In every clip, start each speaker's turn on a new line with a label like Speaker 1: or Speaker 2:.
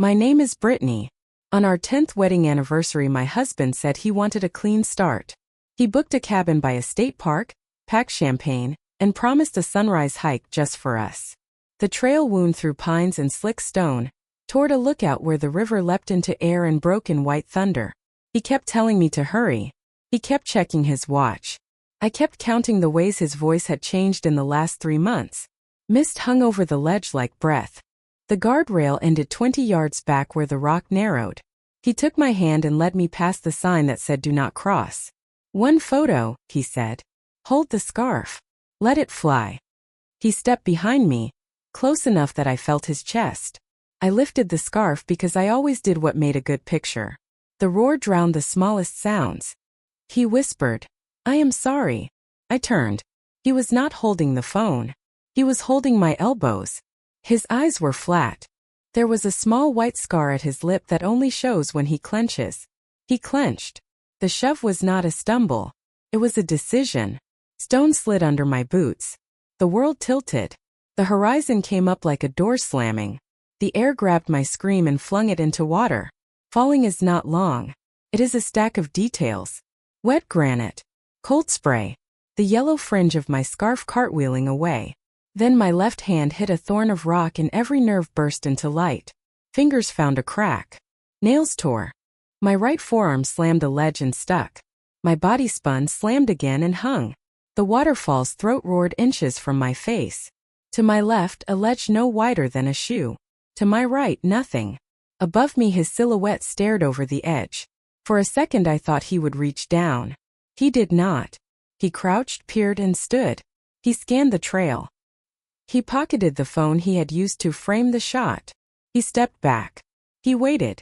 Speaker 1: My name is Brittany. On our 10th wedding anniversary, my husband said he wanted a clean start. He booked a cabin by a state park, packed champagne, and promised a sunrise hike just for us. The trail wound through pines and slick stone, toward a lookout where the river leapt into air and broke in white thunder. He kept telling me to hurry. He kept checking his watch. I kept counting the ways his voice had changed in the last 3 months. Mist hung over the ledge like breath. The guardrail ended 20 yards back where the rock narrowed. He took my hand and led me past the sign that said "Do not cross." "One photo," he said. "Hold the scarf. Let it fly." He stepped behind me, close enough that I felt his chest. I lifted the scarf because I always did what made a good picture. The roar drowned the smallest sounds. He whispered, "I am sorry." I turned. He was not holding the phone. He was holding my elbows. His eyes were flat. There was a small white scar at his lip that only shows when he clenches. He clenched. The shove was not a stumble. It was a decision. Stone slid under my boots. The world tilted. The horizon came up like a door slamming. The air grabbed my scream and flung it into water. Falling is not long. It is a stack of details. Wet granite. Cold spray. The yellow fringe of my scarf cartwheeling away. Then my left hand hit a thorn of rock and every nerve burst into light. Fingers found a crack. Nails tore. My right forearm slammed a ledge and stuck. My body spun, slammed again, and hung. The waterfall's throat roared inches from my face. To my left, a ledge no wider than a shoe. To my right, nothing. Above me, his silhouette stared over the edge. For a second I thought he would reach down. He did not. He crouched, peered, and stood. He scanned the trail. He pocketed the phone he had used to frame the shot. He stepped back. He waited.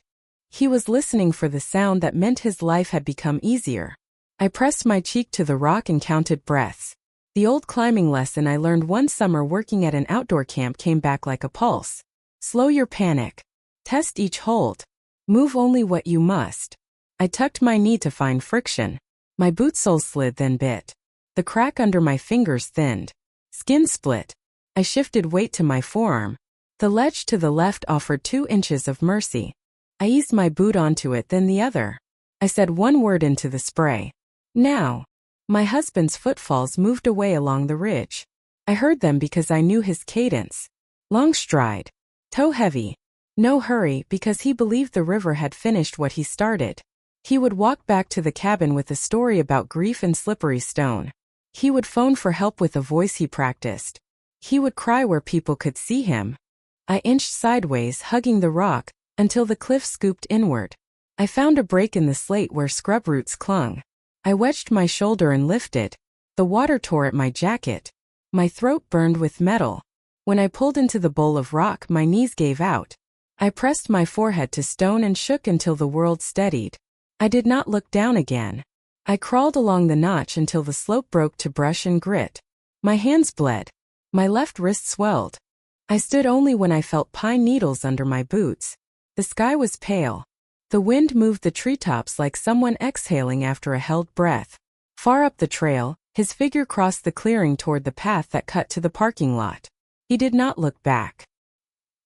Speaker 1: He was listening for the sound that meant his life had become easier. I pressed my cheek to the rock and counted breaths. The old climbing lesson I learned one summer working at an outdoor camp came back like a pulse. Slow your panic. Test each hold. Move only what you must. I tucked my knee to find friction. My boot sole slid, then bit. The crack under my fingers thinned. Skin split. I shifted weight to my forearm. The ledge to the left offered 2 inches of mercy. I eased my boot onto it, then the other. I said one word into the spray. Now. My husband's footfalls moved away along the ridge. I heard them because I knew his cadence. Long stride. Toe heavy. No hurry, because he believed the river had finished what he started. He would walk back to the cabin with a story about grief and slippery stone. He would phone for help with a voice he practiced. He would cry where people could see him. I inched sideways, hugging the rock, until the cliff scooped inward. I found a break in the slate where scrub roots clung. I wedged my shoulder and lifted. The water tore at my jacket. My throat burned with metal. When I pulled into the bowl of rock, my knees gave out. I pressed my forehead to stone and shook until the world steadied. I did not look down again. I crawled along the notch until the slope broke to brush and grit. My hands bled. My left wrist swelled. I stood only when I felt pine needles under my boots. The sky was pale. The wind moved the treetops like someone exhaling after a held breath. Far up the trail, his figure crossed the clearing toward the path that cut to the parking lot. He did not look back.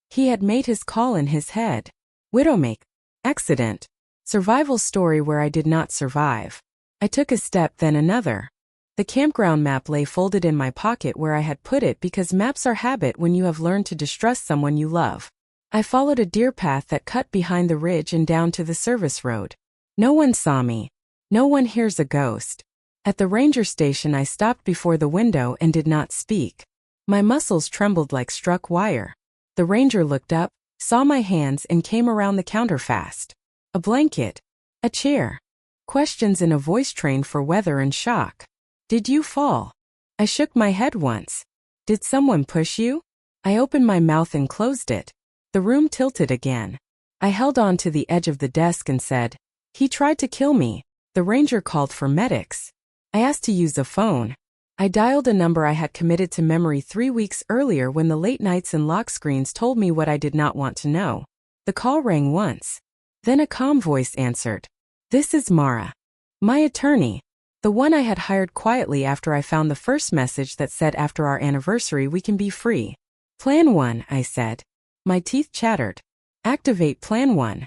Speaker 1: He had made his call in his head. Widowmaker. Accident. Survival story where I did not survive. I took a step, then another. The campground map lay folded in my pocket where I had put it because maps are habit when you have learned to distrust someone you love. I followed a deer path that cut behind the ridge and down to the service road. No one saw me. No one hears a ghost. At the ranger station I stopped before the window and did not speak. My muscles trembled like struck wire. The ranger looked up, saw my hands, and came around the counter fast. A blanket. A chair. Questions in a voice trained for weather and shock. Did you fall? I shook my head once. Did someone push you? I opened my mouth and closed it. The room tilted again. I held on to the edge of the desk and said, "He tried to kill me." The ranger called for medics. I asked to use a phone. I dialed a number I had committed to memory 3 weeks earlier when the late nights and lock screens told me what I did not want to know. The call rang once. Then a calm voice answered. "This is Mara. My attorney." The one I had hired quietly after I found the first message that said after our anniversary we can be free. "Plan 1, I said. My teeth chattered. Activate Plan 1.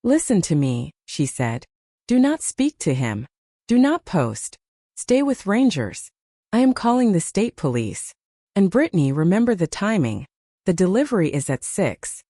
Speaker 1: Listen to me, she said. Do not speak to him. Do not post. Stay with rangers. I am calling the state police. And Brittany, remember the timing. The delivery is at 6.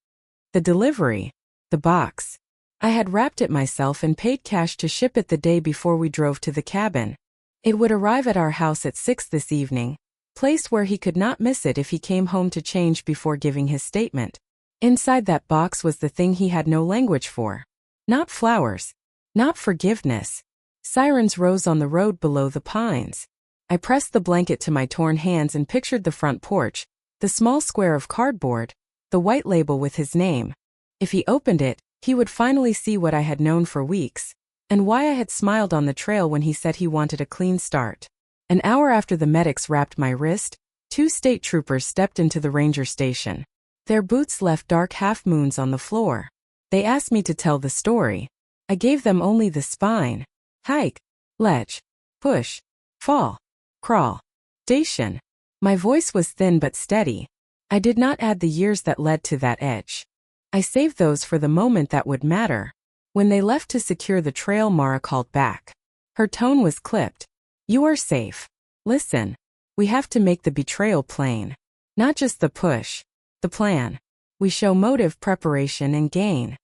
Speaker 1: The delivery. The box. I had wrapped it myself and paid cash to ship it the day before we drove to the cabin. It would arrive at our house at 6 this evening, place where he could not miss it if he came home to change before giving his statement. Inside that box was the thing he had no language for. Not flowers. Not forgiveness. Sirens rose on the road below the pines. I pressed the blanket to my torn hands and pictured the front porch, the small square of cardboard, the white label with his name. If he opened it, he would finally see what I had known for weeks, and why I had smiled on the trail when he said he wanted a clean start. An hour after the medics wrapped my wrist, 2 state troopers stepped into the ranger station. Their boots left dark half-moons on the floor. They asked me to tell the story. I gave them only the spine. Hike, ledge, push, fall, crawl, station. My voice was thin but steady. I did not add the years that led to that edge. I saved those for the moment that would matter. When they left to secure the trail, Mara called back. Her tone was clipped. You are safe. Listen. We have to make the betrayal plain. Not just the push. The plan. We show motive, preparation, and gain.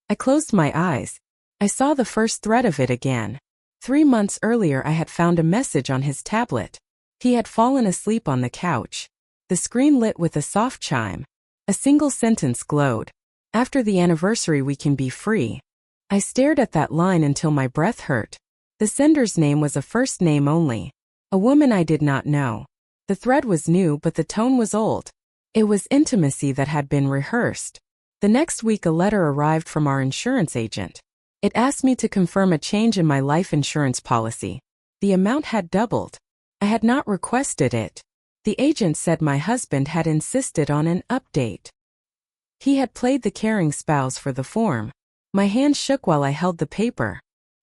Speaker 1: I closed my eyes. I saw the first thread of it again. 3 months earlier I had found a message on his tablet. He had fallen asleep on the couch. The screen lit with a soft chime. A single sentence glowed. After the anniversary we can be free. I stared at that line until my breath hurt. The sender's name was a first name only. A woman I did not know. The thread was new but the tone was old. It was intimacy that had been rehearsed. The next week a letter arrived from our insurance agent. It asked me to confirm a change in my life insurance policy. The amount had doubled. I had not requested it. The agent said my husband had insisted on an update. He had played the caring spouse for the form. My hand shook while I held the paper.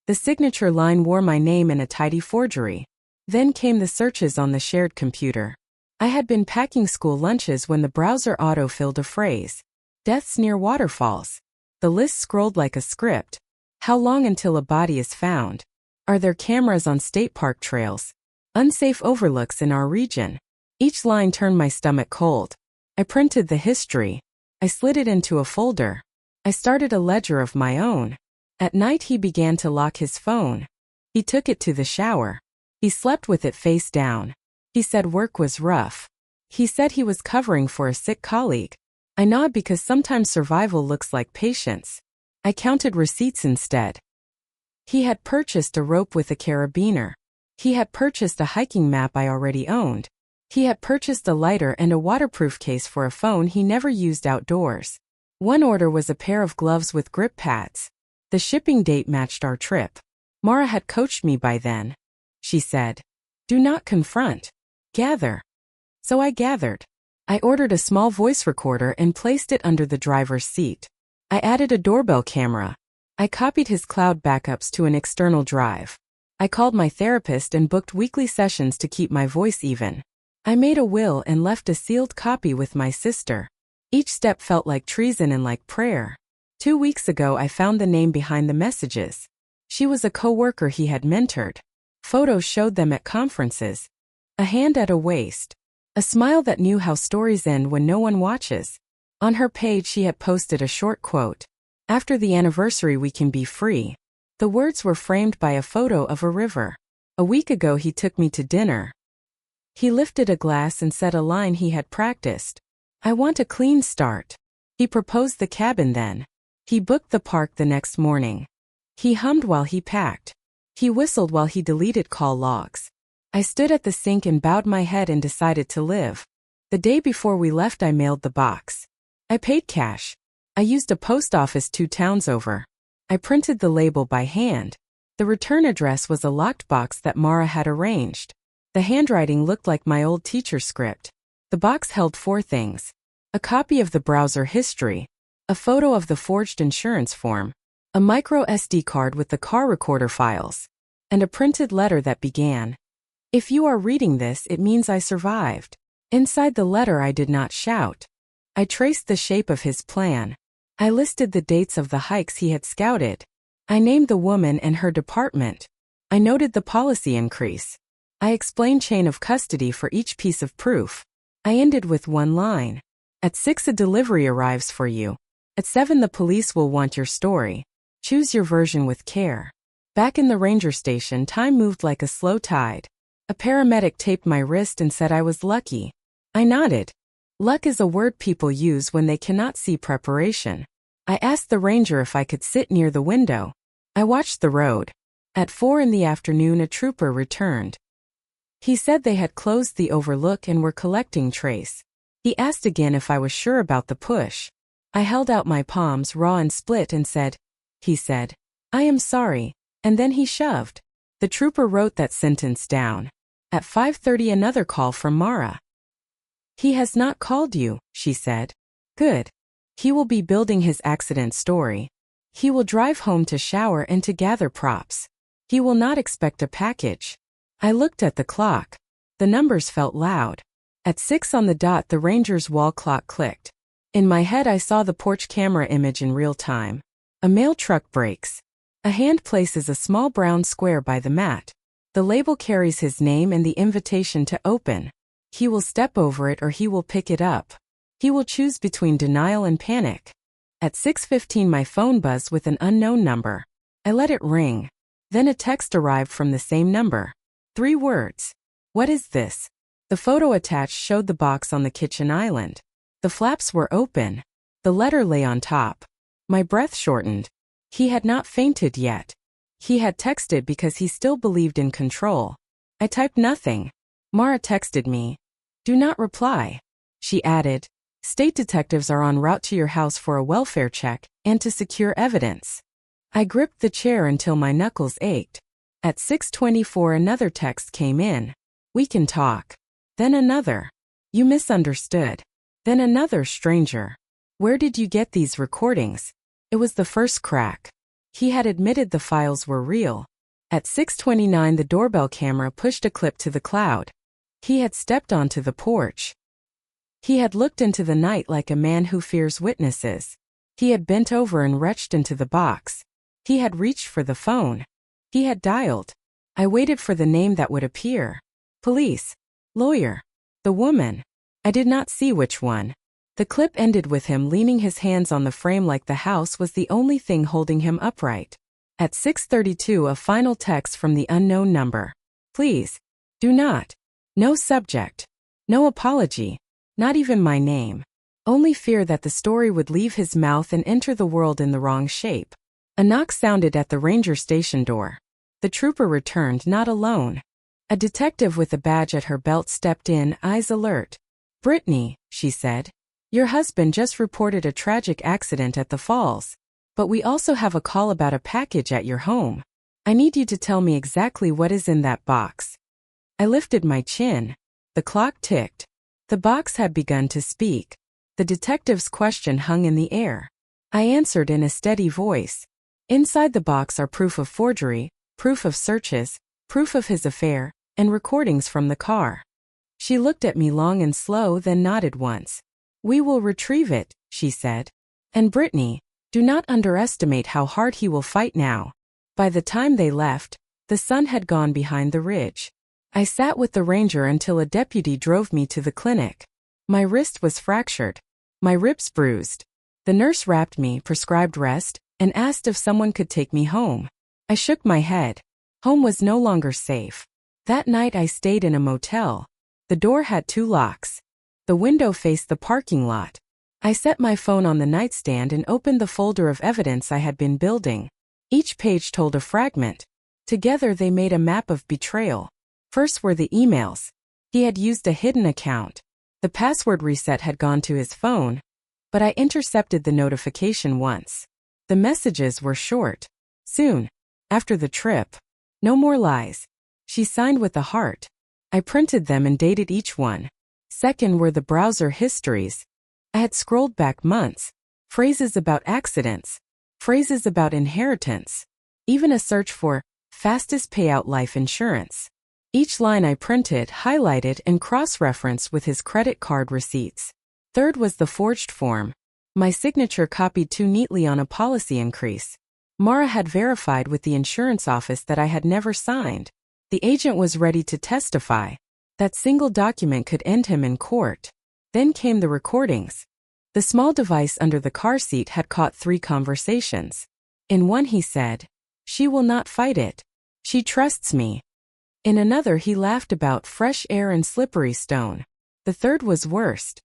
Speaker 1: The signature line wore my name in a tidy forgery. Then came the searches on the shared computer. I had been packing school lunches when the browser auto-filled a phrase. Deaths near waterfalls. The list scrolled like a script. How long until a body is found? Are there cameras on state park trails? Unsafe overlooks in our region. Each line turned my stomach cold. I printed the history. I slid it into a folder. I started a ledger of my own. At night he began to lock his phone. He took it to the shower. He slept with it face down. He said work was rough. He said he was covering for a sick colleague. I nod because sometimes survival looks like patience. I counted receipts instead. He had purchased a rope with a carabiner. He had purchased a hiking map I already owned. He had purchased a lighter and a waterproof case for a phone he never used outdoors. One order was a pair of gloves with grip pads. The shipping date matched our trip. Mara had coached me by then. She said, "Do not confront. Gather." So I gathered. I ordered a small voice recorder and placed it under the driver's seat. I added a doorbell camera. I copied his cloud backups to an external drive. I called my therapist and booked weekly sessions to keep my voice even. I made a will and left a sealed copy with my sister. Each step felt like treason and like prayer. 2 weeks ago I found the name behind the messages. She was a co-worker he had mentored. Photos showed them at conferences. A hand at a waist. A smile that knew how stories end when no one watches. On her page she had posted a short quote. After the anniversary we can be free. The words were framed by a photo of a river. A week ago he took me to dinner. He lifted a glass and said a line he had practiced. I want a clean start. He proposed the cabin then. He booked the park the next morning. He hummed while he packed. He whistled while he deleted call logs. I stood at the sink and bowed my head and decided to live. The day before we left I mailed the box. I paid cash. I used a post office 2 towns over. I printed the label by hand. The return address was a locked box that Mara had arranged. The handwriting looked like my old teacher script. The box held 4 things. A copy of the browser history. A photo of the forged insurance form. A micro SD card with the car recorder files. And a printed letter that began, "If you are reading this, it means I survived." Inside the letter I did not shout. I traced the shape of his plan. I listed the dates of the hikes he had scouted. I named the woman and her department. I noted the policy increase. I explained chain of custody for each piece of proof. I ended with one line. At 6 a delivery arrives for you. At 7 the police will want your story. Choose your version with care. Back in the ranger station, time moved like a slow tide. A paramedic taped my wrist and said I was lucky. I nodded. Luck is a word people use when they cannot see preparation. I asked the ranger if I could sit near the window. I watched the road. At 4 in the afternoon a trooper returned. He said they had closed the overlook and were collecting trace. He asked again if I was sure about the push. I held out my palms raw and split and said, he said, I am sorry, and then he shoved. The trooper wrote that sentence down. At 5:30 another call from Mara. He has not called you, she said. Good. He will be building his accident story. He will drive home to shower and to gather props. He will not expect a package. I looked at the clock. The numbers felt loud. At 6 on the dot the ranger's wall clock clicked. In my head I saw the porch camera image in real time. A mail truck brakes. A hand places a small brown square by the mat. The label carries his name and the invitation to open. He will step over it or he will pick it up. He will choose between denial and panic. At 6:15 my phone buzzed with an unknown number. I let it ring. Then a text arrived from the same number. 3 words. What is this? The photo attached showed the box on the kitchen island. The flaps were open. The letter lay on top. My breath shortened. He had not fainted yet. He had texted because he still believed in control. I typed nothing. Mara texted me. Do not reply. She added, state detectives are en route to your house for a welfare check and to secure evidence. I gripped the chair until my knuckles ached. At 6:24 another text came in. We can talk. Then another. You misunderstood. Then another stranger. Where did you get these recordings? It was the first crack. He had admitted the files were real. At 6:29 the doorbell camera pushed a clip to the cloud. He had stepped onto the porch. He had looked into the night like a man who fears witnesses. He had bent over and reached into the box. He had reached for the phone. He had dialed. I waited for the name that would appear. Police. Lawyer. The woman. I did not see which one. The clip ended with him leaning his hands on the frame like the house was the only thing holding him upright. At 6:32 a final text from the unknown number. Please. Do not. No subject. No apology. Not even my name. Only fear that the story would leave his mouth and enter the world in the wrong shape. A knock sounded at the ranger station door. The trooper returned, not alone. A detective with a badge at her belt stepped in, eyes alert. Brittany, she said. Your husband just reported a tragic accident at the falls. But we also have a call about a package at your home. I need you to tell me exactly what is in that box. I lifted my chin. The clock ticked. The box had begun to speak. The detective's question hung in the air. I answered in a steady voice. Inside the box are proof of forgery, proof of searches, proof of his affair, and recordings from the car. She looked at me long and slow, then nodded once. We will retrieve it, she said. And Brittany, do not underestimate how hard he will fight now. By the time they left, the sun had gone behind the ridge. I sat with the ranger until a deputy drove me to the clinic. My wrist was fractured. My ribs bruised. The nurse wrapped me, prescribed rest, and asked if someone could take me home. I shook my head. Home was no longer safe. That night I stayed in a motel. The door had 2 locks. The window faced the parking lot. I set my phone on the nightstand and opened the folder of evidence I had been building. Each page told a fragment. Together they made a map of betrayal. First were the emails. He had used a hidden account. The password reset had gone to his phone, but I intercepted the notification once. The messages were short. Soon. After the trip. No more lies. She signed with a heart. I printed them and dated each one. Second were the browser histories. I had scrolled back months. Phrases about accidents. Phrases about inheritance. Even a search for fastest payout life insurance. Each line I printed, highlighted, and cross-referenced with his credit card receipts. Third was the forged form. My signature copied too neatly on a policy increase. Mara had verified with the insurance office that I had never signed. The agent was ready to testify. That single document could end him in court. Then came the recordings. The small device under the car seat had caught 3 conversations. In one he said, "She will not fight it. She trusts me." In another he laughed about fresh air and slippery stone. The third was worst.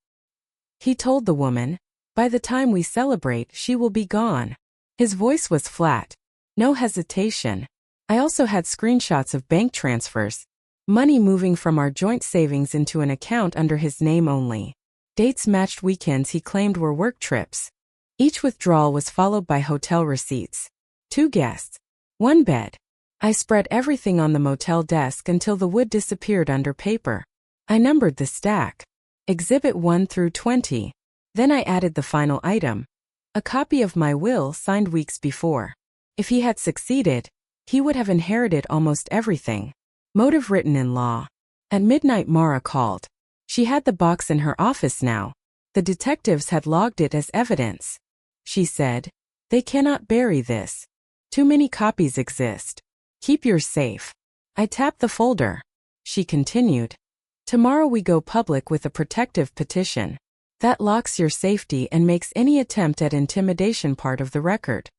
Speaker 1: He told the woman, "By the time we celebrate, she will be gone." His voice was flat. No hesitation. I also had screenshots of bank transfers. Money moving from our joint savings into an account under his name only. Dates matched weekends he claimed were work trips. Each withdrawal was followed by hotel receipts. 2 guests. 1 bed. I spread everything on the motel desk until the wood disappeared under paper. I numbered the stack. Exhibit 1 through 20. Then I added the final item. A copy of my will signed weeks before. If he had succeeded, he would have inherited almost everything. Motive written in law. At midnight Mara called. She had the box in her office now. The detectives had logged it as evidence. She said, "They cannot bury this. Too many copies exist. Keep yours safe." I tapped the folder. She continued, "Tomorrow we go public with a protective petition. That locks your safety and makes any attempt at intimidation part of the record."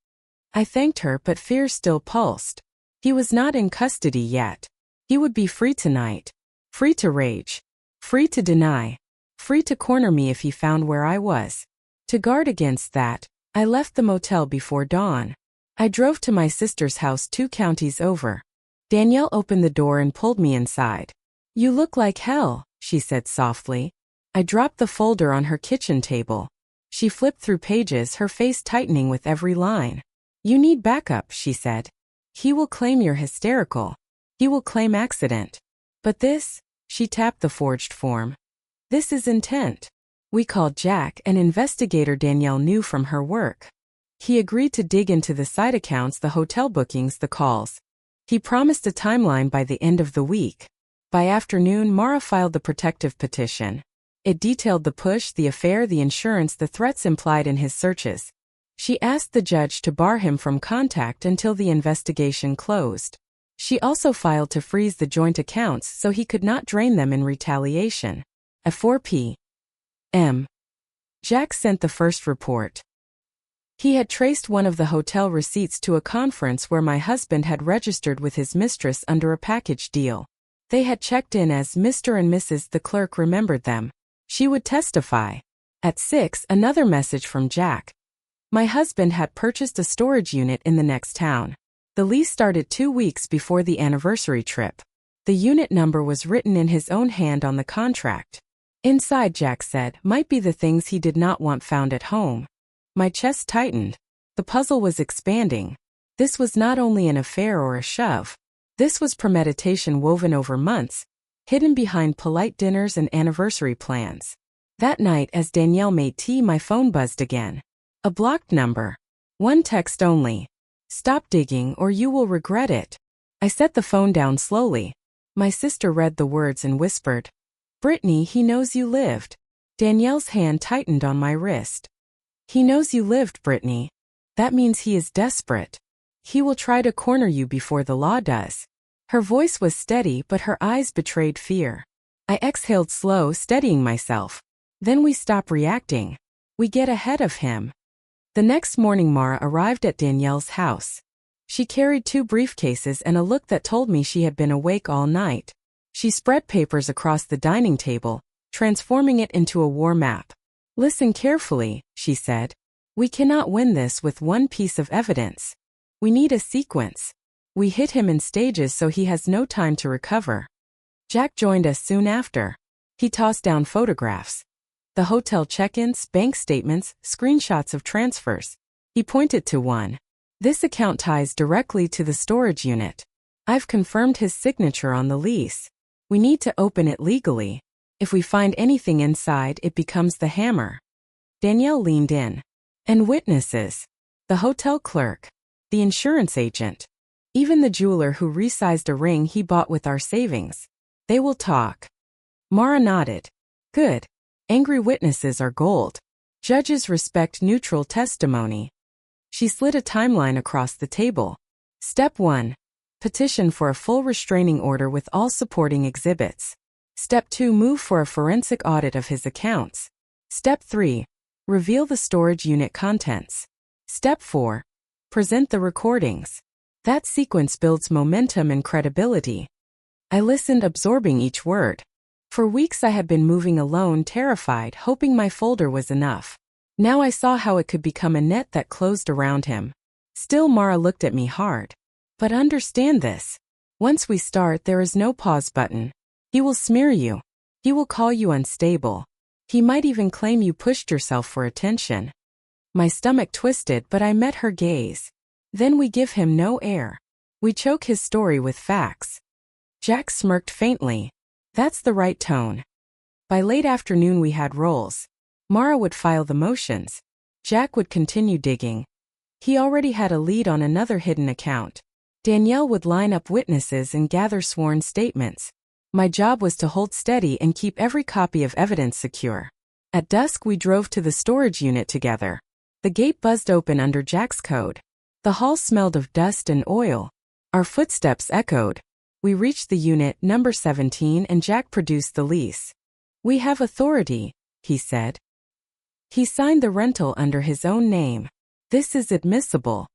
Speaker 1: I thanked her, but fear still pulsed. He was not in custody yet. He would be free tonight. Free to rage. Free to deny. Free to corner me if he found where I was. To guard against that, I left the motel before dawn. I drove to my sister's house 2 counties over. Danielle opened the door and pulled me inside. "You look like hell," she said softly. I dropped the folder on her kitchen table. She flipped through pages, her face tightening with every line. "You need backup," she said. "He will claim you're hysterical. He will claim accident. But this," she tapped the forged form. "This is intent." We called Jack, an investigator Danielle knew from her work. He agreed to dig into the site accounts, the hotel bookings, the calls. He promised a timeline by the end of the week. By afternoon, Mara filed the protective petition. It detailed the push, the affair, the insurance, the threats implied in his searches. She asked the judge to bar him from contact until the investigation closed. She also filed to freeze the joint accounts so he could not drain them in retaliation. At 4 p.m., Jack sent the first report. He had traced one of the hotel receipts to a conference where my husband had registered with his mistress under a package deal. They had checked in as Mr. and Mrs. The clerk remembered them. She would testify. At 6, another message from Jack. My husband had purchased a storage unit in the next town. The lease started 2 weeks before the anniversary trip. The unit number was written in his own hand on the contract. Inside, Jack said, might be the things he did not want found at home. My chest tightened. The puzzle was expanding. This was not only an affair or a shove. This was premeditation woven over months, hidden behind polite dinners and anniversary plans. That night, as Danielle made tea, my phone buzzed again. A blocked number. 1 text only. "Stop digging or you will regret it." I set the phone down slowly. My sister read the words and whispered, "Brittany, he knows you lived." Danielle's hand tightened on my wrist. "He knows you lived, Brittany. That means he is desperate. He will try to corner you before the law does." Her voice was steady, but her eyes betrayed fear. I exhaled slow, steadying myself. Then we stop reacting. We get ahead of him. The next morning Mara arrived at Danielle's house. She carried 2 briefcases and a look that told me she had been awake all night. She spread papers across the dining table, transforming it into a war map. "Listen carefully," she said. "We cannot win this with one piece of evidence. We need a sequence. We hit him in stages so he has no time to recover." Jack joined us soon after. He tossed down photographs. The hotel check-ins, bank statements, screenshots of transfers. He pointed to one. "This account ties directly to the storage unit. I've confirmed his signature on the lease. We need to open it legally. If we find anything inside, it becomes the hammer." Danielle leaned in. "And witnesses. The hotel clerk. The insurance agent. Even the jeweler who resized a ring he bought with our savings. They will talk." Mara nodded. "Good. Angry witnesses are gold." Judges respect neutral testimony. She slid a timeline across the table. Step 1. Petition for a full restraining order with all supporting exhibits. Step 2. Move for a forensic audit of his accounts. Step 3. Reveal the storage unit contents. Step 4. Present the recordings. That sequence builds momentum and credibility. I listened, absorbing each word. For weeks I had been moving alone, terrified, hoping my folder was enough. Now I saw how it could become a net that closed around him. Still, Mara looked at me hard. But understand this. Once we start, there is no pause button. He will smear you. He will call you unstable. He might even claim you pushed yourself for attention. My stomach twisted, but I met her gaze. Then we give him no air. We choke his story with facts. Jack smirked faintly. That's the right tone. By late afternoon we had rolls. Mara would file the motions. Jack would continue digging. He already had a lead on another hidden account. Danielle would line up witnesses and gather sworn statements. My job was to hold steady and keep every copy of evidence secure. At dusk we drove to the storage unit together. The gate buzzed open under Jack's code. The hall smelled of dust and oil. Our footsteps echoed. We reached the unit, number 17, and Jack produced the lease. We have authority, he said. He signed the rental under his own name. This is admissible.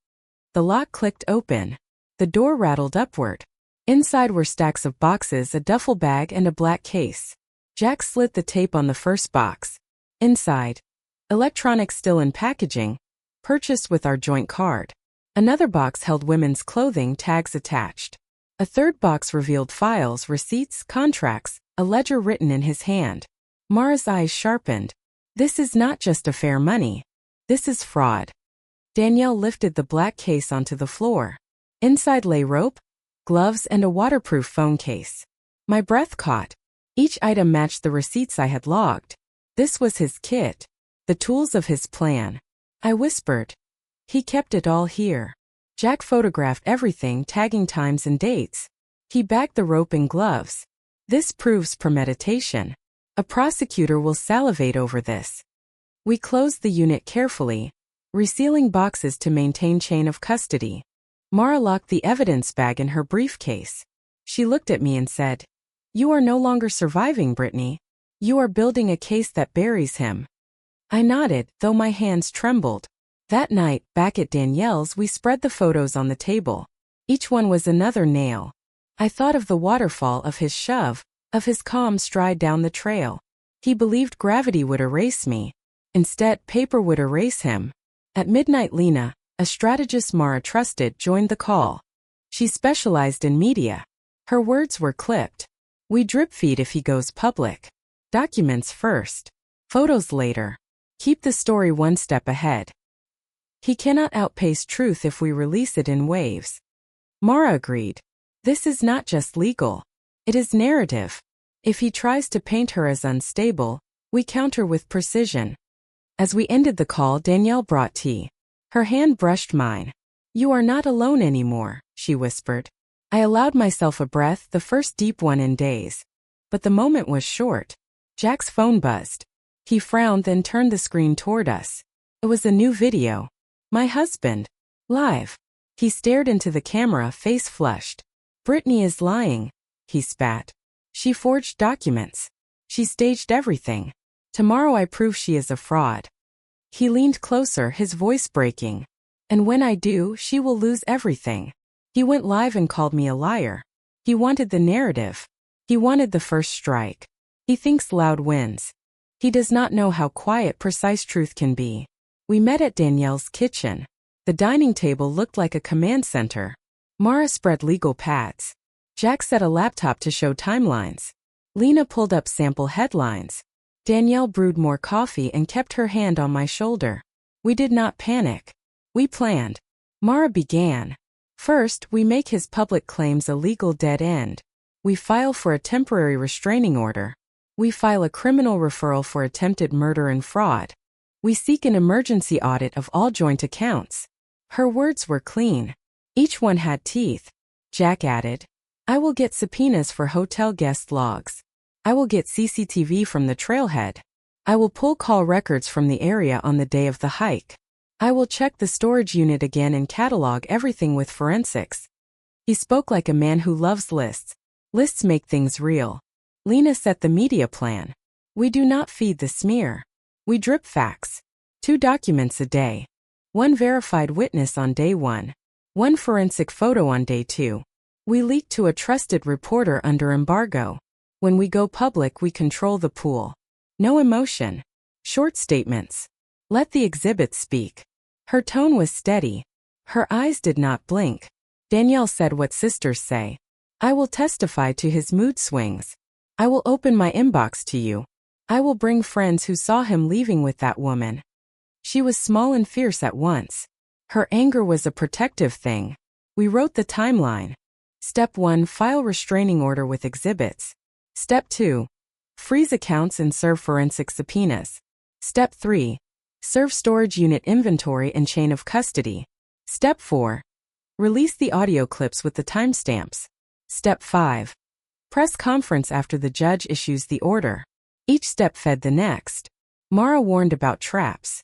Speaker 1: The lock clicked open. The door rattled upward. Inside were stacks of boxes, a duffel bag, and a black case. Jack slit the tape on the first box. Inside, electronics still in packaging, purchased with our joint card. Another box held women's clothing, tags attached. A third box revealed files, receipts, contracts, a ledger written in his hand. Mara's eyes sharpened. This is not just affair money. This is fraud. Danielle lifted the black case onto the floor. Inside lay rope, gloves, and a waterproof phone case. My breath caught. Each item matched the receipts I had logged. This was his kit. The tools of his plan. I whispered. He kept it all here. Jack photographed everything, tagging times and dates. He bagged the rope and gloves. This proves premeditation. A prosecutor will salivate over this. We closed the unit carefully, resealing boxes to maintain chain of custody. Mara locked the evidence bag in her briefcase. She looked at me and said, "You are no longer surviving, Brittany. You are building a case that buries him." I nodded, though my hands trembled. That night, back at Danielle's, we spread the photos on the table. Each one was another nail. I thought of the waterfall, of his shove, of his calm stride down the trail. He believed gravity would erase me. Instead, paper would erase him. At midnight, Lena, a strategist Mara trusted, joined the call. She specialized in media. Her words were clipped. We drip feed if he goes public. Documents first. Photos later. Keep the story one step ahead. He cannot outpace truth if we release it in waves. Mara agreed. This is not just legal. It is narrative. If he tries to paint her as unstable, we counter with precision. As we ended the call, Danielle brought tea. Her hand brushed mine. "You are not alone anymore," she whispered. I allowed myself a breath, the first deep one in days. But the moment was short. Jack's phone buzzed. He frowned, then turned the screen toward us. It was a new video. My husband. Live. He stared into the camera, face flushed. "Brittany is lying," he spat. "She forged documents. She staged everything. Tomorrow I prove she is a fraud." He leaned closer, his voice breaking. "And when I do, she will lose everything." He went live and called me a liar. He wanted the narrative. He wanted the first strike. He thinks loud wins. He does not know how quiet, precise truth can be. We met at Danielle's kitchen. The dining table looked like a command center. Mara spread legal pads. Jack set a laptop to show timelines. Lena pulled up sample headlines. Danielle brewed more coffee and kept her hand on my shoulder. We did not panic. We planned. Mara began. First, we make his public claims a legal dead end. We file for a temporary restraining order. We file a criminal referral for attempted murder and fraud. We seek an emergency audit of all joint accounts. Her words were clean. Each one had teeth. Jack added, "I will get subpoenas for hotel guest logs. I will get CCTV from the trailhead. I will pull call records from the area on the day of the hike. I will check the storage unit again and catalog everything with forensics. He spoke like a man who loves lists. Lists make things real. Lena set the media plan. We do not feed the smear. We drip facts. 2 documents a day. 1 verified witness on day 1. 1 forensic photo on day 2. We leak to a trusted reporter under embargo. When we go public, we control the pool. No emotion. Short statements. Let the exhibit speak. Her tone was steady. Her eyes did not blink. Danielle said what sisters say. I will testify to his mood swings. I will open my inbox to you. I will bring friends who saw him leaving with that woman. She was small and fierce at once. Her anger was a protective thing. We wrote the timeline. Step 1, file restraining order with exhibits. Step 2, freeze accounts and serve forensic subpoenas. Step 3, serve storage unit inventory and chain of custody. Step 4, release the audio clips with the timestamps. Step 5, press conference after the judge issues the order. Each step fed the next. Mara warned about traps.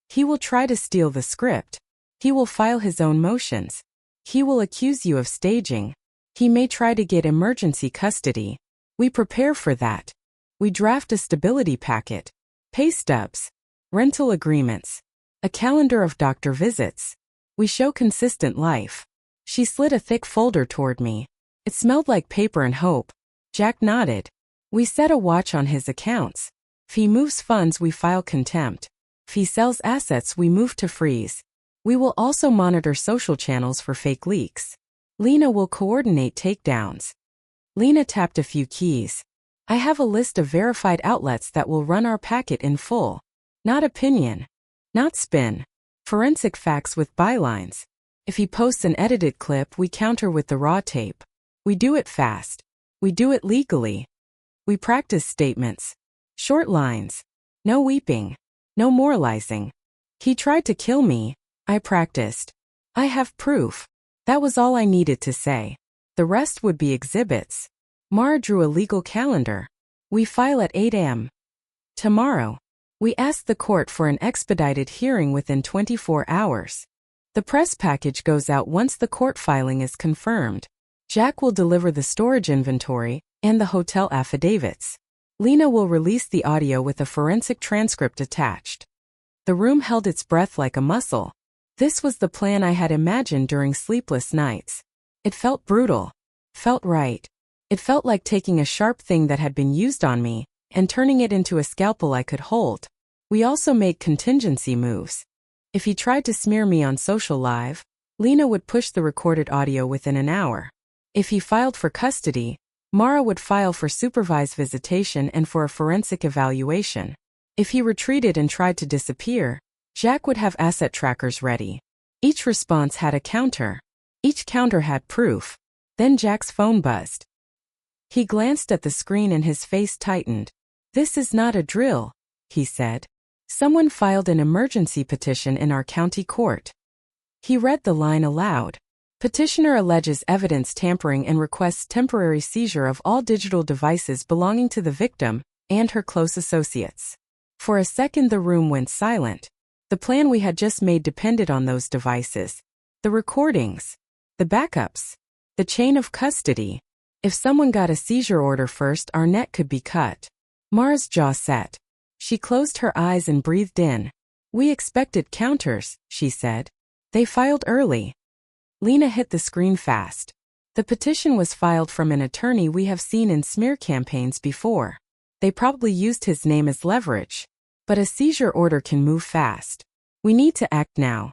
Speaker 1: He will try to steal the script. He will file his own motions. He will accuse you of staging. He may try to get emergency custody. We prepare for that. We draft a stability packet, pay stubs, rental agreements, a calendar of doctor visits. We show consistent life. She slid a thick folder toward me. It smelled like paper and hope. Jack nodded. We set a watch on his accounts. If he moves funds, we file contempt. If he sells assets, we move to freeze. We will also monitor social channels for fake leaks. Lena will coordinate takedowns. Lena tapped a few keys. I have a list of verified outlets that will run our packet in full. Not opinion. Not spin. Forensic facts with bylines. If he posts an edited clip, we counter with the raw tape. We do it fast. We do it legally. We practice statements. Short lines. No weeping. No moralizing. He tried to kill me. I practiced. I have proof. That was all I needed to say. The rest would be exhibits. Mara drew a legal calendar. We file at 8 a.m. tomorrow. We asked the court for an expedited hearing within 24 hours. The press package goes out once the court filing is confirmed. Jack will deliver the storage inventory and the hotel affidavits. Lena will release the audio with a forensic transcript attached. The room held its breath like a muscle. This was the plan I had imagined during sleepless nights. It felt brutal. Felt right. It felt like taking a sharp thing that had been used on me and turning it into a scalpel I could hold. We also made contingency moves. If he tried to smear me on social live, Lena would push the recorded audio within an hour. If he filed for custody, Mara would file for supervised visitation and for a forensic evaluation. If he retreated and tried to disappear, Jack would have asset trackers ready. Each response had a counter. Each counter had proof. Then Jack's phone buzzed. He glanced at the screen and his face tightened. This is not a drill, he said. Someone filed an emergency petition in our county court. He read the line aloud. Petitioner alleges evidence tampering and requests temporary seizure of all digital devices belonging to the victim and her close associates. For a second the room went silent. The plan we had just made depended on those devices. The recordings. The backups. The chain of custody. If someone got a seizure order first, our net could be cut. Mara's jaw set. She closed her eyes and breathed in. We expected counters, she said. They filed early. Lena hit the screen fast. The petition was filed from an attorney we have seen in smear campaigns before. They probably used his name as leverage. But a seizure order can move fast. We need to act now.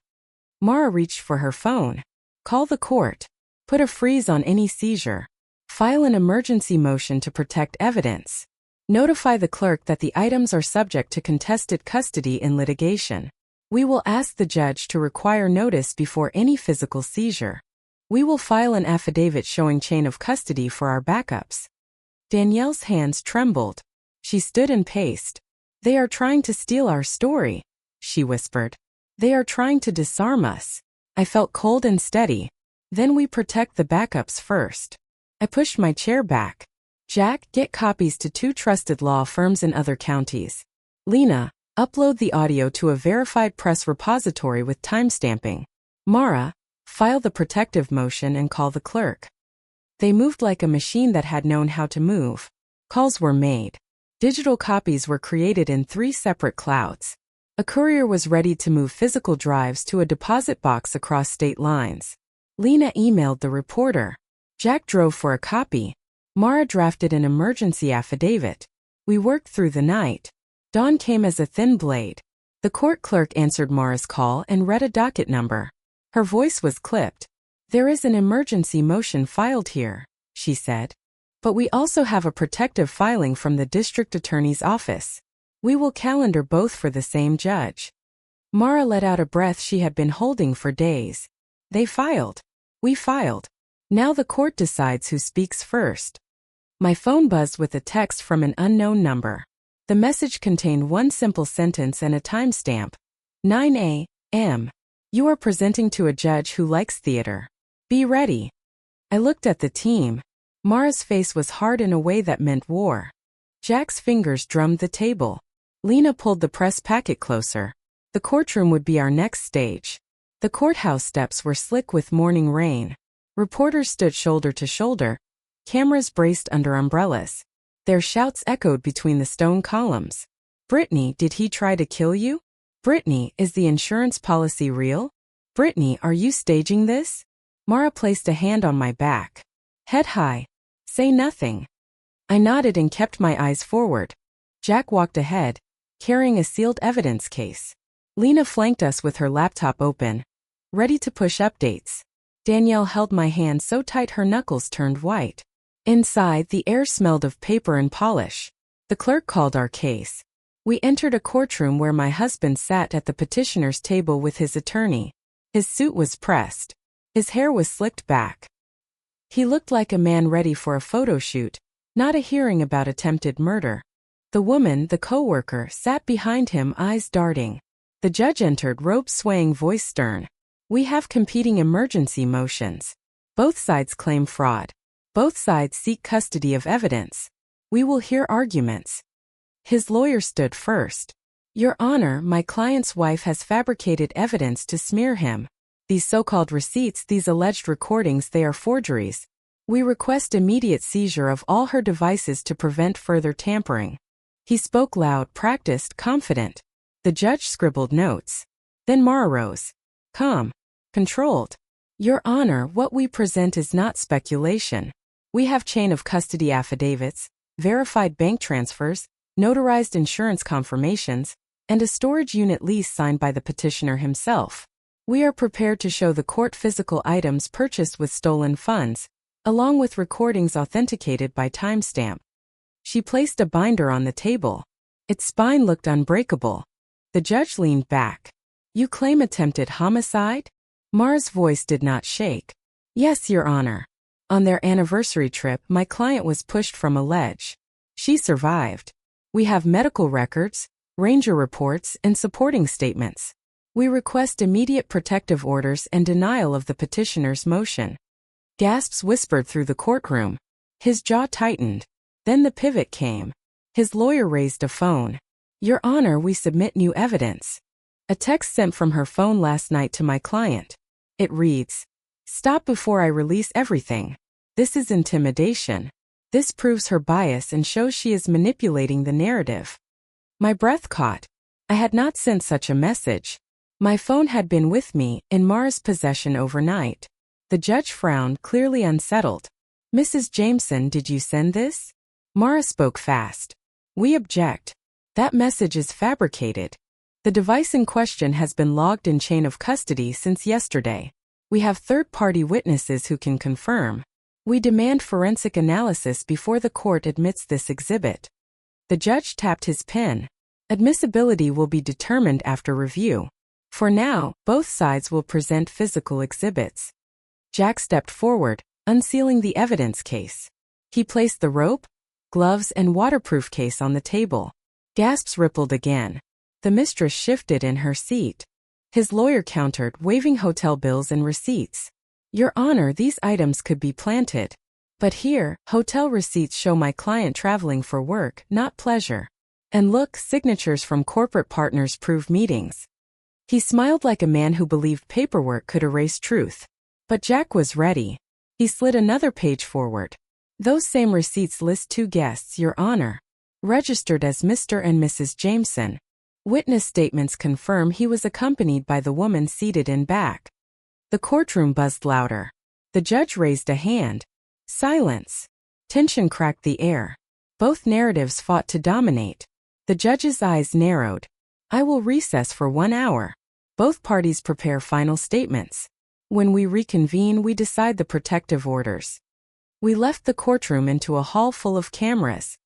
Speaker 1: Mara reached for her phone. Call the court. Put a freeze on any seizure. File an emergency motion to protect evidence. Notify the clerk that the items are subject to contested custody in litigation. We will ask the judge to require notice before any physical seizure. We will file an affidavit showing chain of custody for our backups. Danielle's hands trembled. She stood and paced. They are trying to steal our story, she whispered. They are trying to disarm us. I felt cold and steady. Then we protect the backups first. I pushed my chair back. Jack, get copies to 2 trusted law firms in other counties. Lena, upload the audio to a verified press repository with timestamping. Mara, file the protective motion and call the clerk. They moved like a machine that had known how to move. Calls were made. Digital copies were created in 3 separate clouds. A courier was ready to move physical drives to a deposit box across state lines. Lena emailed the reporter. Jack drove for a copy. Mara drafted an emergency affidavit. We worked through the night. Dawn came as a thin blade. The court clerk answered Mara's call and read a docket number. Her voice was clipped. "There is an emergency motion filed here," she said. "But we also have a protective filing from the district attorney's office. We will calendar both for the same judge." Mara let out a breath she had been holding for days. They filed. We filed. Now the court decides who speaks first. My phone buzzed with a text from an unknown number. The message contained one simple sentence and a timestamp. 9 a.m. You are presenting to a judge who likes theater. Be ready. I looked at the team. Mara's face was hard in a way that meant war. Jack's fingers drummed the table. Lena pulled the press packet closer. The courtroom would be our next stage. The courthouse steps were slick with morning rain. Reporters stood shoulder to shoulder. Cameras braced under umbrellas. Their shouts echoed between the stone columns. "Brittany, did he try to kill you? Brittany, is the insurance policy real? Brittany, are you staging this?" Mara placed a hand on my back. "Head high. Say nothing." I nodded and kept my eyes forward. Jack walked ahead, carrying a sealed evidence case. Lena flanked us with her laptop open, ready to push updates. Danielle held my hand so tight her knuckles turned white. Inside, the air smelled of paper and polish. The clerk called our case. We entered a courtroom where my husband sat at the petitioner's table with his attorney. His suit was pressed. His hair was slicked back. He looked like a man ready for a photo shoot, not a hearing about attempted murder. The woman, the co-worker, sat behind him, eyes darting. The judge entered, robe swaying, voice stern. "We have competing emergency motions. Both sides claim fraud. Both sides seek custody of evidence. We will hear arguments." His lawyer stood first. "Your Honor, my client's wife has fabricated evidence to smear him. These so-called receipts, these alleged recordings, they are forgeries. We request immediate seizure of all her devices to prevent further tampering." He spoke loud, practiced, confident. The judge scribbled notes. Then Mara rose. Calm. Controlled. "Your Honor, what we present is not speculation. We have chain of custody affidavits, verified bank transfers, notarized insurance confirmations, and a storage unit lease signed by the petitioner himself. We are prepared to show the court physical items purchased with stolen funds, along with recordings authenticated by timestamp." She placed a binder on the table. Its spine looked unbreakable. The judge leaned back. "You claim attempted homicide?" Mara's voice did not shake. "Yes, Your Honor. On their anniversary trip, my client was pushed from a ledge. She survived. We have medical records, ranger reports, and supporting statements. We request immediate protective orders and denial of the petitioner's motion." Gasps whispered through the courtroom. His jaw tightened. Then the pivot came. His lawyer raised a phone. "Your Honor, we submit new evidence." A text sent from her phone last night to my client. It reads, "Stop before I release everything. This is intimidation. This proves her bias and shows she is manipulating the narrative." My breath caught. I had not sent such a message. My phone had been with me, in Mara's possession overnight. The judge frowned, clearly unsettled. "Mrs. Jameson, did you send this?" Mara spoke fast. "We object. That message is fabricated. The device in question has been logged in chain of custody since yesterday. We have third-party witnesses who can confirm. We demand forensic analysis before the court admits this exhibit." The judge tapped his pen. "Admissibility will be determined after review. For now, both sides will present physical exhibits." Jack stepped forward, unsealing the evidence case. He placed the rope, gloves, and waterproof case on the table. Gasps rippled again. The mistress shifted in her seat. His lawyer countered, waving hotel bills and receipts. "Your Honor, these items could be planted. But here, hotel receipts show my client traveling for work, not pleasure." And look, signatures from corporate partners prove meetings. He smiled like a man who believed paperwork could erase truth. But Jack was ready. He slid another page forward. Those same receipts list 2 guests, Your Honor. Registered as Mr. and Mrs. Jameson. Witness statements confirm he was accompanied by the woman seated in back. The courtroom buzzed louder. The judge raised a hand. Silence. Tension cracked the air. Both narratives fought to dominate. The judge's eyes narrowed. I will recess for 1 hour. Both parties prepare final statements. When we reconvene, we decide the protective orders. We left the courtroom into a hall full of cameras.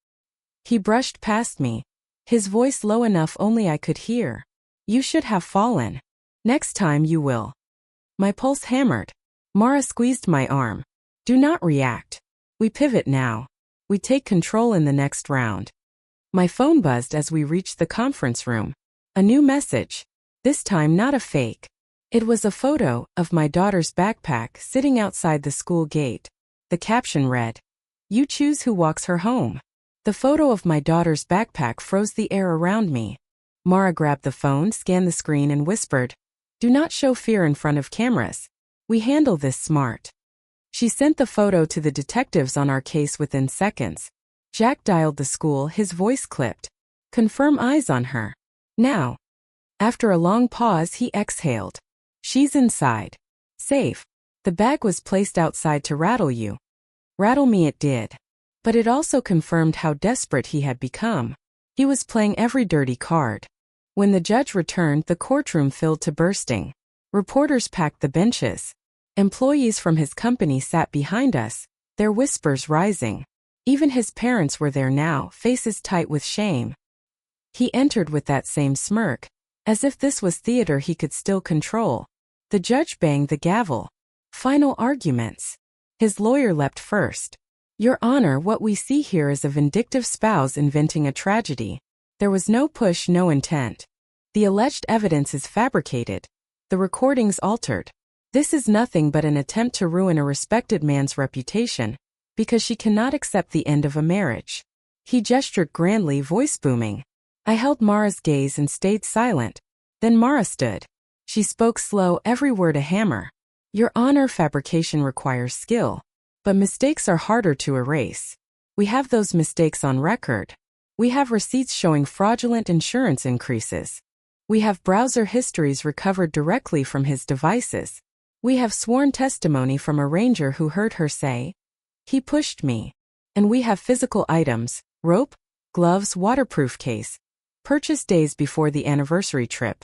Speaker 1: He brushed past me, his voice low enough only I could hear. You should have fallen. Next time you will. My pulse hammered. Mara squeezed my arm. Do not react. We pivot now. We take control in the next round. My phone buzzed as we reached the conference room. A new message. This time not a fake. It was a photo of my daughter's backpack sitting outside the school gate. The caption read, You choose who walks her home. The photo of my daughter's backpack froze the air around me. Mara grabbed the phone, scanned the screen, and whispered, Do not show fear in front of cameras. We handle this smart. She sent the photo to the detectives on our case within seconds. Jack dialed the school, his voice clipped. Confirm eyes on her. Now. After a long pause, he exhaled. She's inside. Safe. The bag was placed outside to rattle you. Rattle me it did. But it also confirmed how desperate he had become. He was playing every dirty card. When the judge returned, the courtroom filled to bursting. Reporters packed the benches. Employees from his company sat behind us, their whispers rising. Even his parents were there now, faces tight with shame. He entered with that same smirk, as if this was theater he could still control. The judge banged the gavel. Final arguments. His lawyer leapt first. Your Honor, what we see here is a vindictive spouse inventing a tragedy. There was no push, no intent. The alleged evidence is fabricated. The recordings altered. This is nothing but an attempt to ruin a respected man's reputation, because she cannot accept the end of a marriage. He gestured grandly, voice booming. I held Mara's gaze and stayed silent. Then Mara stood. She spoke slow, every word a hammer. Your Honor, fabrication requires skill. But mistakes are harder to erase. We have those mistakes on record. We have receipts showing fraudulent insurance increases. We have browser histories recovered directly from his devices. We have sworn testimony from a ranger who heard her say, He pushed me. And we have physical items, rope, gloves, waterproof case, purchased days before the anniversary trip.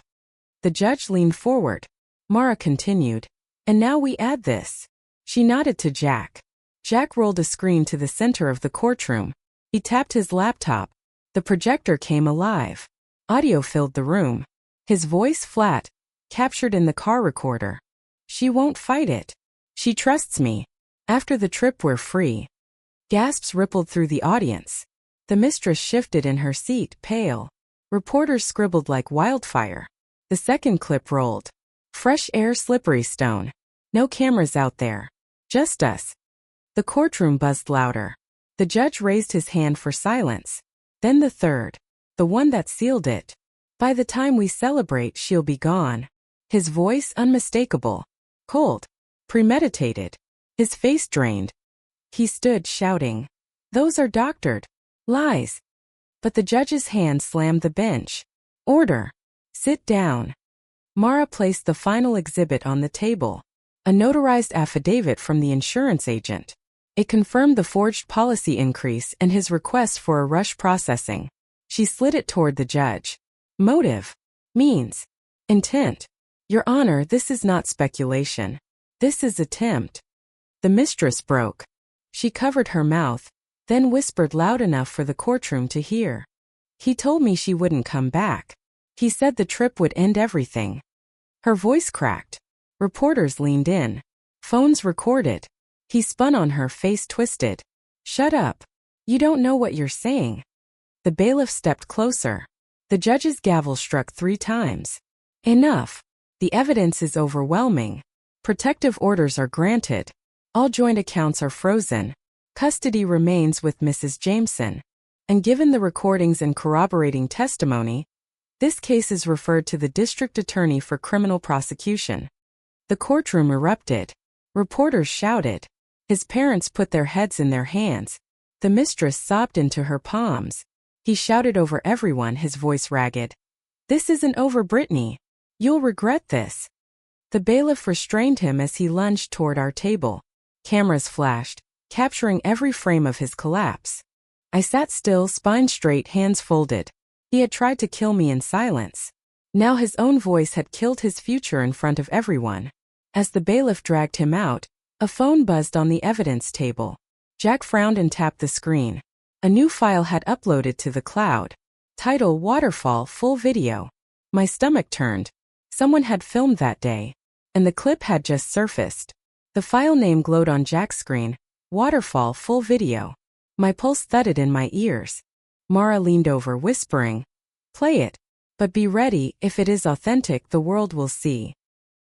Speaker 1: The judge leaned forward. Mara continued. And now we add this. She nodded to Jack. Jack rolled a screen to the center of the courtroom. He tapped his laptop. The projector came alive. Audio filled the room. His voice flat, captured in the car recorder. She won't fight it. She trusts me. After the trip we're free. Gasps rippled through the audience. The mistress shifted in her seat, pale. Reporters scribbled like wildfire. The second clip rolled. Fresh air, slippery stone. No cameras out there. Just us. The courtroom buzzed louder. The judge raised his hand for silence. Then the third. The one that sealed it. By the time we celebrate, she'll be gone. His voice unmistakable. Cold. Premeditated. His face drained. He stood shouting. Those are doctored. Lies. But the judge's hand slammed the bench. Order. Sit down. Mara placed the final exhibit on the table. A notarized affidavit from the insurance agent. It confirmed the forged policy increase and his request for a rush processing. She slid it toward the judge. Motive. Means. Intent. Your Honor, this is not speculation. This is attempt. The mistress broke. She covered her mouth, then whispered loud enough for the courtroom to hear. He told me she wouldn't come back. He said the trip would end everything. Her voice cracked. Reporters leaned in. Phones recorded. He spun on her, face twisted. Shut up. You don't know what you're saying. The bailiff stepped closer. The judge's gavel struck 3 times. Enough. The evidence is overwhelming. Protective orders are granted. All joint accounts are frozen. Custody remains with Mrs. Jameson. and given the recordings and corroborating testimony, this case is referred to the district attorney for criminal prosecution. The courtroom erupted. Reporters shouted. His parents put their heads in their hands. The mistress sobbed into her palms. He shouted over everyone, his voice ragged. "This isn't over, Brittany. You'll regret this." The bailiff restrained him as he lunged toward our table. Cameras flashed, capturing every frame of his collapse. I sat still, spine straight, hands folded. He had tried to kill me in silence. Now his own voice had killed his future in front of everyone. As the bailiff dragged him out, a phone buzzed on the evidence table. Jack frowned and tapped the screen. A new file had uploaded to the cloud. Title: Waterfall Full Video. My stomach turned. Someone had filmed that day, and the clip had just surfaced. The file name glowed on Jack's screen: Waterfall Full Video. My pulse thudded in my ears. Mara leaned over, whispering, "Play it. But be ready, if it is authentic, the world will see."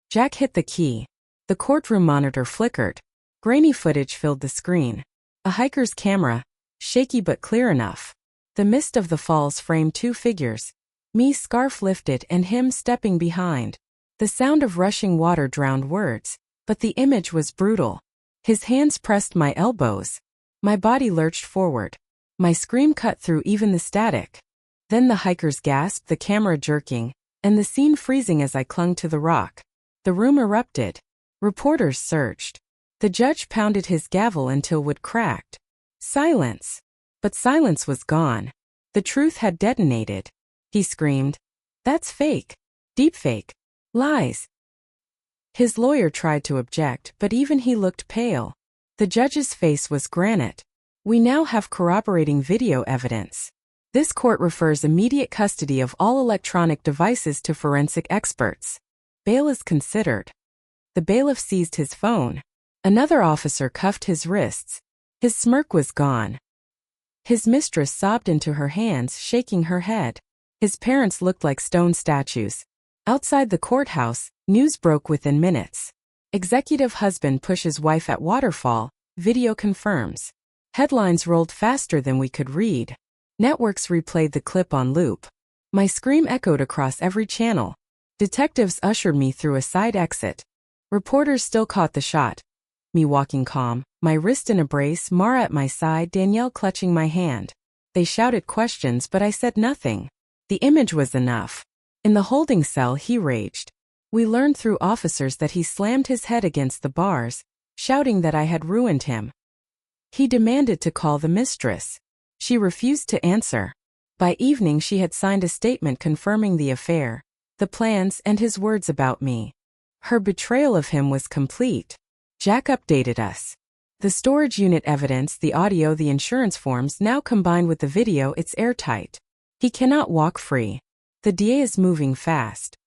Speaker 1: Jack hit the key. The courtroom monitor flickered. Grainy footage filled the screen. A hiker's camera, shaky but clear enough. The mist of the falls framed two figures, me scarf lifted and him stepping behind. The sound of rushing water drowned words, but the image was brutal. His hands pressed my elbows. My body lurched forward. My scream cut through even the static. Then the hikers gasped, the camera jerking, and the scene freezing as I clung to the rock. The room erupted. Reporters surged. The judge pounded his gavel until wood cracked. Silence. But silence was gone. The truth had detonated. He screamed, "That's fake. Deepfake. Lies." His lawyer tried to object, but even he looked pale. The judge's face was granite. "We now have corroborating video evidence. This court refers immediate custody of all electronic devices to forensic experts. Bail is considered." The bailiff seized his phone. Another officer cuffed his wrists. His smirk was gone. His mistress sobbed into her hands, shaking her head. His parents looked like stone statues. Outside the courthouse, news broke within minutes. Executive husband pushes wife at waterfall, video confirms. Headlines rolled faster than we could read. Networks replayed the clip on loop. My scream echoed across every channel. Detectives ushered me through a side exit. Reporters still caught the shot. Me walking calm, my wrist in a brace, Mara at my side, Danielle clutching my hand. They shouted questions, but I said nothing. The image was enough. In the holding cell, he raged. We learned through officers that he slammed his head against the bars, shouting that I had ruined him. He demanded to call the mistress. She refused to answer. By evening, she had signed a statement confirming the affair, the plans, and his words about me. Her betrayal of him was complete. Jack updated us. The storage unit evidence, the audio, the insurance forms, now combined with the video, it's airtight. He cannot walk free. The DA is moving fast.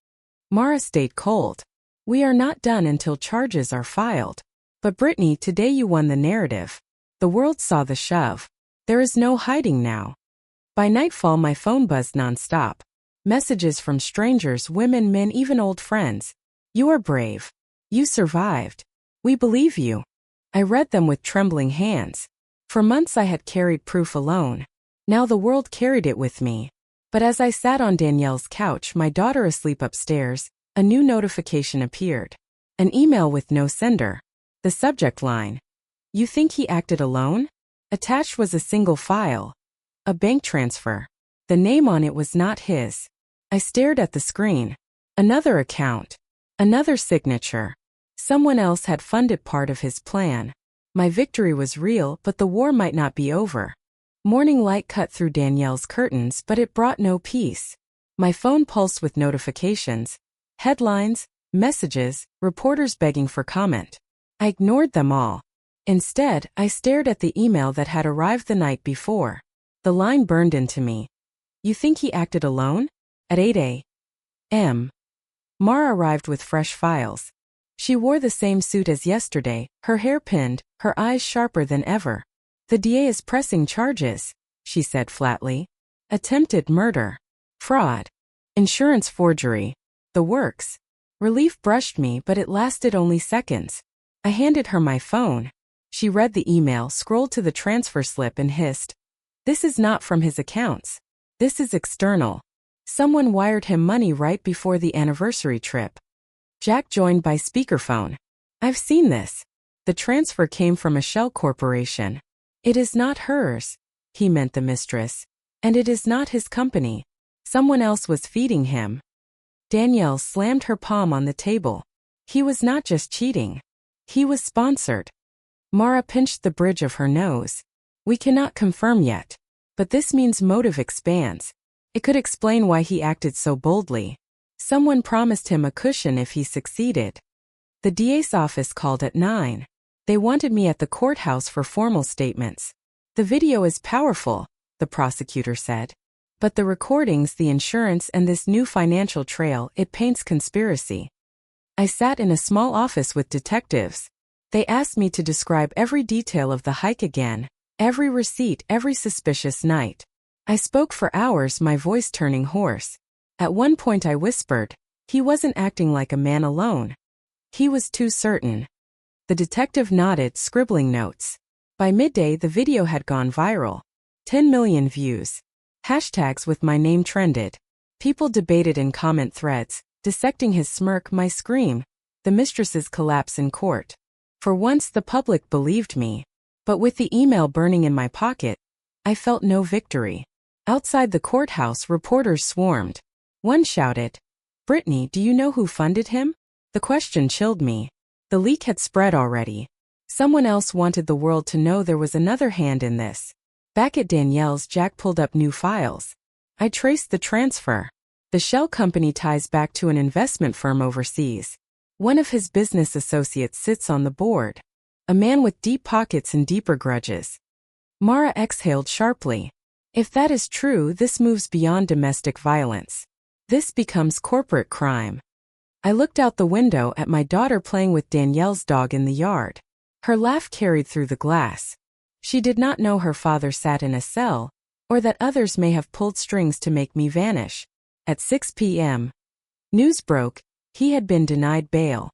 Speaker 1: Mara stayed cold. We are not done until charges are filed. But Brittany, today you won the narrative. The world saw the shove. There is no hiding now. By nightfall, my phone buzzed nonstop. Messages from strangers, women, men, even old friends. "You are brave. You survived. We believe you." I read them with trembling hands. For months I had carried proof alone. Now the world carried it with me. But as I sat on Danielle's couch, my daughter asleep upstairs, a new notification appeared. An email with no sender. The subject line: "You think he acted alone?" Attached was a single file. A bank transfer. The name on it was not his. I stared at the screen. Another account. Another signature. Someone else had funded part of his plan. My victory was real, but the war might not be over. Morning light cut through Danielle's curtains, but it brought no peace. My phone pulsed with notifications. Headlines, messages, reporters begging for comment. I ignored them all. Instead, I stared at the email that had arrived the night before. The line burned into me. "You think he acted alone?" At 8 a.m. Mara arrived with fresh files. She wore the same suit as yesterday, her hair pinned, her eyes sharper than ever. "The DA is pressing charges," she said flatly. "Attempted murder. Fraud. Insurance forgery. The works." Relief brushed me, but it lasted only seconds. I handed her my phone. She read the email, scrolled to the transfer slip, and hissed, This is not from his accounts. This is external. Someone wired him money right before the anniversary trip. Jack joined by speakerphone. I've seen this. The transfer came from a shell corporation. It is not hers. He meant the mistress. And it is not his company. Someone else was feeding him. Danielle slammed her palm on the table. He was not just cheating. He was sponsored. Mara pinched the bridge of her nose. We cannot confirm yet. But this means motive expands. It could explain why he acted so boldly. Someone promised him a cushion if he succeeded. The DA's office called at 9. They wanted me at the courthouse for formal statements. The video is powerful, the prosecutor said. But the recordings, the insurance, and this new financial trail, it paints conspiracy. I sat in a small office with detectives. They asked me to describe every detail of the hike again, every receipt, every suspicious night. I spoke for hours, my voice turning hoarse. At one point I whispered, he wasn't acting like a man alone. He was too certain. The detective nodded, scribbling notes. By midday the video had gone viral. 10 million views. Hashtags with my name trended. People debated in comment threads, dissecting his smirk, my scream, the mistress's collapse in court. For once the public believed me. But with the email burning in my pocket, I felt no victory. Outside the courthouse reporters swarmed. One shouted, "Brittany, do you know who funded him?" The question chilled me. The leak had spread already. Someone else wanted the world to know there was another hand in this. Back at Danielle's, Jack pulled up new files. I traced the transfer. The shell company ties back to an investment firm overseas. One of his business associates sits on the board. A man with deep pockets and deeper grudges. Mara exhaled sharply. If that is true, this moves beyond domestic violence. This becomes corporate crime. I looked out the window at my daughter playing with Danielle's dog in the yard. Her laugh carried through the glass. She did not know her father sat in a cell, or that others may have pulled strings to make me vanish. At 6 p.m., news broke, he had been denied bail.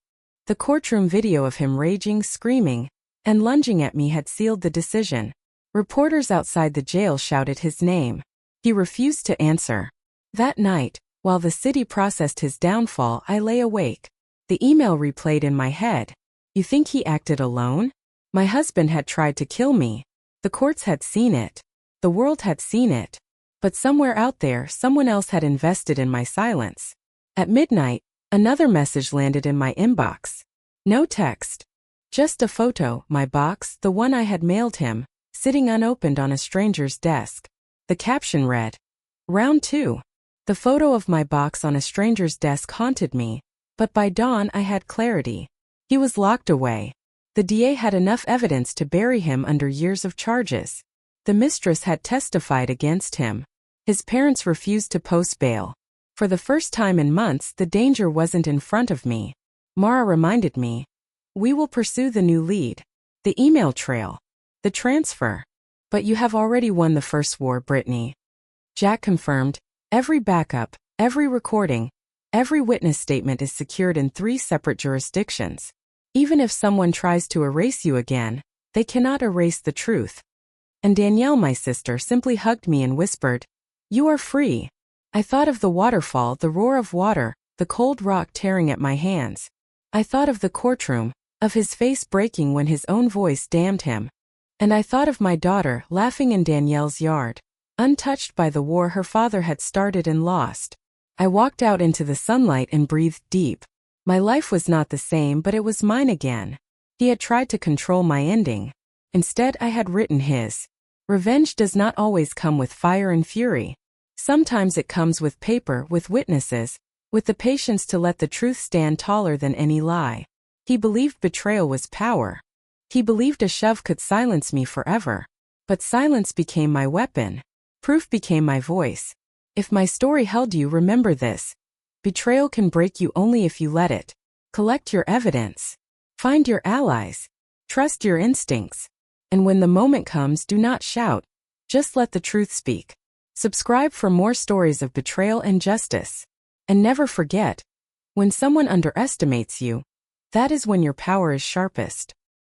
Speaker 1: The courtroom video of him raging, screaming, and lunging at me had sealed the decision. Reporters outside the jail shouted his name. He refused to answer. That night, while the city processed his downfall, I lay awake. The email replayed in my head. You think he acted alone? My husband had tried to kill me. The courts had seen it. The world had seen it. But somewhere out there, someone else had invested in my silence. At midnight, another message landed in my inbox. No text. Just a photo, my box, the one I had mailed him, sitting unopened on a stranger's desk. The caption read, Round 2. The photo of my box on a stranger's desk haunted me, but by dawn I had clarity. He was locked away. The DA had enough evidence to bury him under years of charges. The mistress had testified against him. His parents refused to post bail. For the first time in months, the danger wasn't in front of me. Mara reminded me. We will pursue the new lead. The email trail. The transfer. But you have already won the first war, Brittany. Jack confirmed. Every backup, every recording, every witness statement is secured in 3 separate jurisdictions. Even if someone tries to erase you again, they cannot erase the truth. And Danielle, my sister, simply hugged me and whispered, You are free. I thought of the waterfall, the roar of water, the cold rock tearing at my hands. I thought of the courtroom, of his face breaking when his own voice damned him. And I thought of my daughter laughing in Danielle's yard, untouched by the war her father had started and lost. I walked out into the sunlight and breathed deep. My life was not the same, but it was mine again. He had tried to control my ending. Instead, I had written his. Revenge does not always come with fire and fury. Sometimes it comes with paper, with witnesses, with the patience to let the truth stand taller than any lie. He believed betrayal was power. He believed a shove could silence me forever. But silence became my weapon. Proof became my voice. If my story held you, remember this. Betrayal can break you only if you let it. Collect your evidence. Find your allies. Trust your instincts. And when the moment comes, do not shout. Just let the truth speak. Subscribe for more stories of betrayal and justice. And never forget, when someone underestimates you, that is when your power is sharpest.